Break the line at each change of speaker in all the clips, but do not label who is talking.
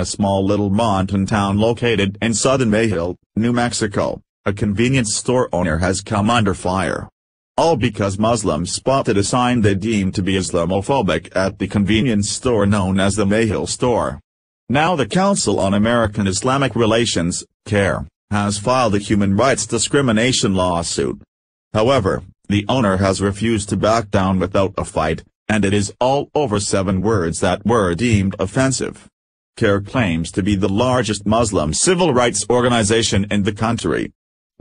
a small little mountain town located in southern Mayhill, New Mexico, a convenience store owner has come under fire. All because Muslims spotted a sign they deemed to be Islamophobic at the convenience store known as the Mayhill Store. Now the Council on American Islamic Relations, CARE, has filed a human rights discrimination lawsuit. However, the owner has refused to back down without a fight, and it is all over 7 words that were deemed offensive. CARE claims to be the largest Muslim civil rights organization in the country.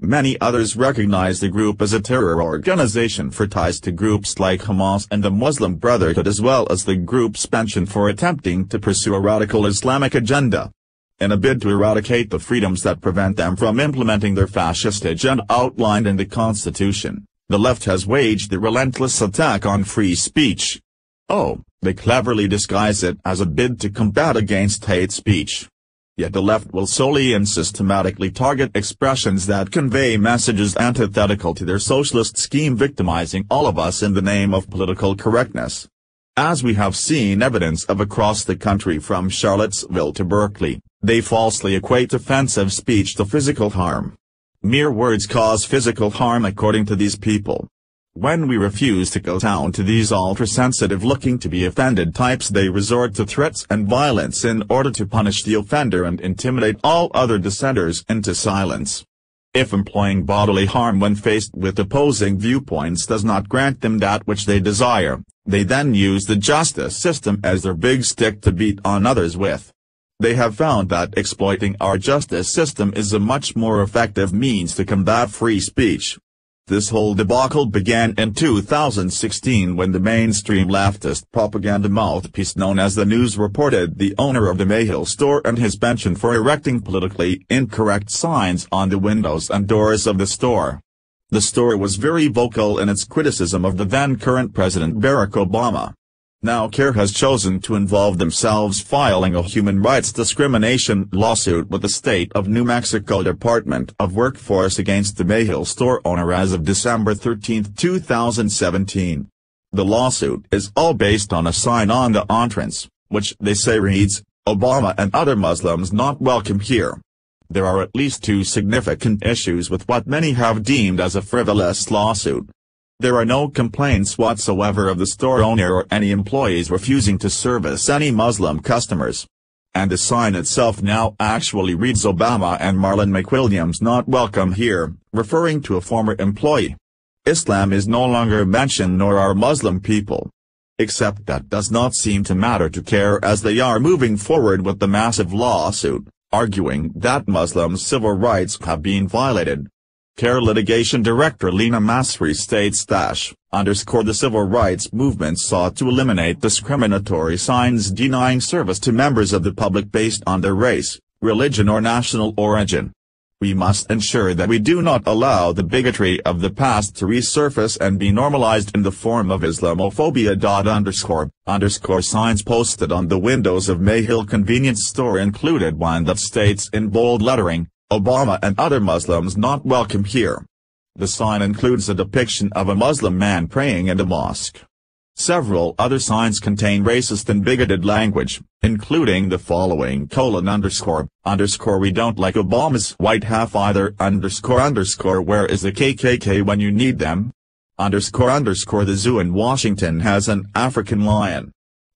Many others recognize the group as a terror organization for ties to groups like Hamas and the Muslim Brotherhood, as well as the group's penchant for attempting to pursue a radical Islamic agenda. In a bid to eradicate the freedoms that prevent them from implementing their fascist agenda outlined in the Constitution, the left has waged a relentless attack on free speech. Oh, they cleverly disguise it as a bid to combat against hate speech. Yet the left will solely and systematically target expressions that convey messages antithetical to their socialist scheme, victimizing all of us in the name of political correctness. As we have seen evidence of across the country from Charlottesville to Berkeley, they falsely equate offensive speech to physical harm. Mere words cause physical harm according to these people. When we refuse to go down to these ultra-sensitive looking to be offended types, they resort to threats and violence in order to punish the offender and intimidate all other dissenters into silence. If employing bodily harm when faced with opposing viewpoints does not grant them that which they desire, they then use the justice system as their big stick to beat on others with. They have found that exploiting our justice system is a much more effective means to combat free speech. This whole debacle began in 2016 when the mainstream leftist propaganda mouthpiece known as The News reported the owner of the Mayhill Store and his penchant for erecting politically incorrect signs on the windows and doors of the store. The store was very vocal in its criticism of the then-current President Barack Obama. Now CARE has chosen to involve themselves, filing a human rights discrimination lawsuit with the state of New Mexico Department of Workforce against the Mayhill Store owner as of December 13, 2017. The lawsuit is all based on a sign on the entrance, which they say reads, "Obama and other Muslims not welcome here." There are at least 2 significant issues with what many have deemed as a frivolous lawsuit. There are no complaints whatsoever of the store owner or any employees refusing to service any Muslim customers. And the sign itself now actually reads "Obama and Marlon McWilliams not welcome here," referring to a former employee. Islam is no longer mentioned, nor are Muslim people. Except that does not seem to matter to CARE, as they are moving forward with the massive lawsuit, arguing that Muslims' civil rights have been violated. CARE litigation director Lena Masri states that, the civil rights movement sought to eliminate discriminatory signs denying service to members of the public based on their race, religion or national origin. We must ensure that we do not allow the bigotry of the past to resurface and be normalized in the form of Islamophobia. Signs posted on the windows of Mayhill convenience store included one that states in bold lettering, "Obama and other Muslims not welcome here." The sign includes a depiction of a Muslim man praying in a mosque. Several other signs contain racist and bigoted language, including the following: "We don't like Obama's white half either, where is the KKK when you need them? The zoo in Washington has an African lion.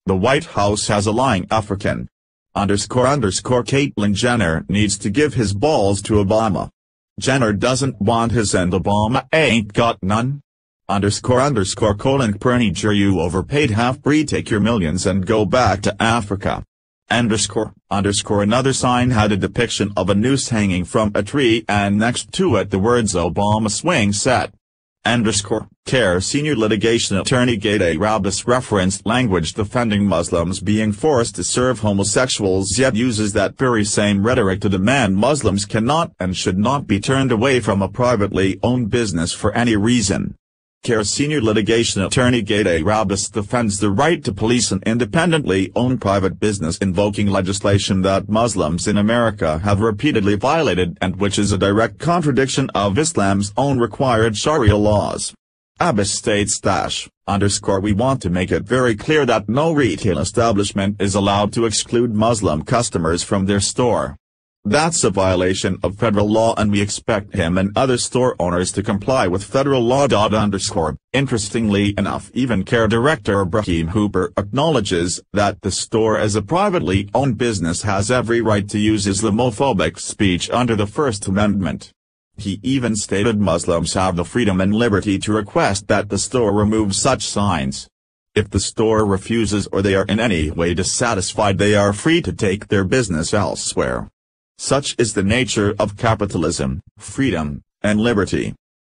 The White House has a lying African. Caitlyn Jenner needs to give his balls to Obama. Jenner doesn't want his and Obama ain't got none. Colin Perniger, you overpaid half-breed, take your millions and go back to Africa. Another sign had a depiction of a noose hanging from a tree and next to it the words "Obama swing set." CARE senior litigation attorney Gade Rabus referenced language defending Muslims being forced to serve homosexuals, yet uses that very same rhetoric to demand Muslims cannot and should not be turned away from a privately owned business for any reason. CARE senior litigation attorney Gade Rabus defends the right to police an independently owned private business, invoking legislation that Muslims in America have repeatedly violated and which is a direct contradiction of Islam's own required Sharia laws. Abbas states _ we want to make it very clear that no retail establishment is allowed to exclude Muslim customers from their store. That's a violation of federal law and we expect him and other store owners to comply with federal law. Interestingly enough, even Care Director Ibrahim Hooper acknowledges that the store as a privately owned business has every right to use Islamophobic speech under the First Amendment. He even stated Muslims have the freedom and liberty to request that the store remove such signs. If the store refuses or they are in any way dissatisfied, they are free to take their business elsewhere. Such is the nature of capitalism, freedom, and liberty.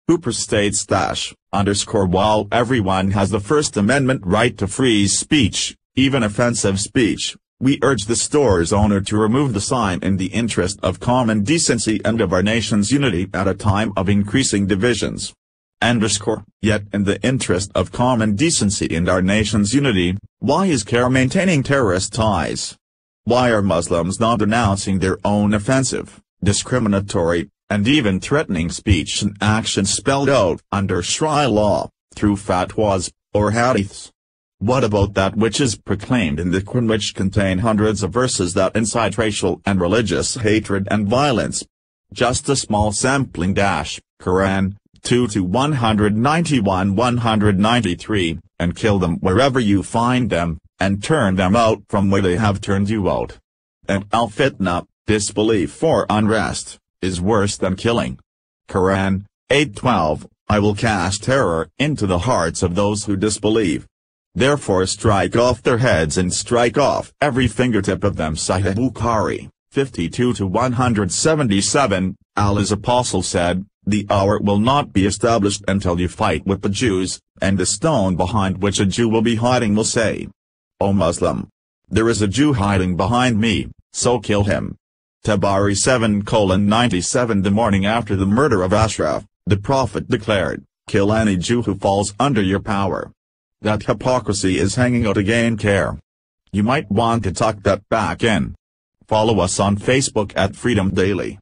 Hooper states while everyone has the First Amendment right to free speech, even offensive speech, we urge the store's owner to remove the sign in the interest of common decency and of our nation's unity at a time of increasing divisions. Yet in the interest of common decency and our nation's unity, why is Care maintaining terrorist ties? Why are Muslims not denouncing their own offensive, discriminatory, and even threatening speech and actions spelled out under Sharia law, through fatwas, or hadiths? What about that which is proclaimed in the Quran, which contain hundreds of verses that incite racial and religious hatred and violence? Just a small sampling. Quran 2-191-193, and kill them wherever you find them, and turn them out from where they have turned you out. And al-fitna, disbelief or unrest, is worse than killing. Quran 8:12, I will cast terror into the hearts of those who disbelieve. Therefore strike off their heads and strike off every fingertip of them. Sahih Bukhari 52-177, Allah's apostle said, the hour will not be established until you fight with the Jews, and the stone behind which a Jew will be hiding will say, O Muslim, there is a Jew hiding behind me, so kill him. Tabari 7:97. The morning after the murder of Ashraf, the Prophet declared, kill any Jew who falls under your power. That hypocrisy is hanging out again. Care. You might want to tuck that back in. Follow us on Facebook at Freedom Daily.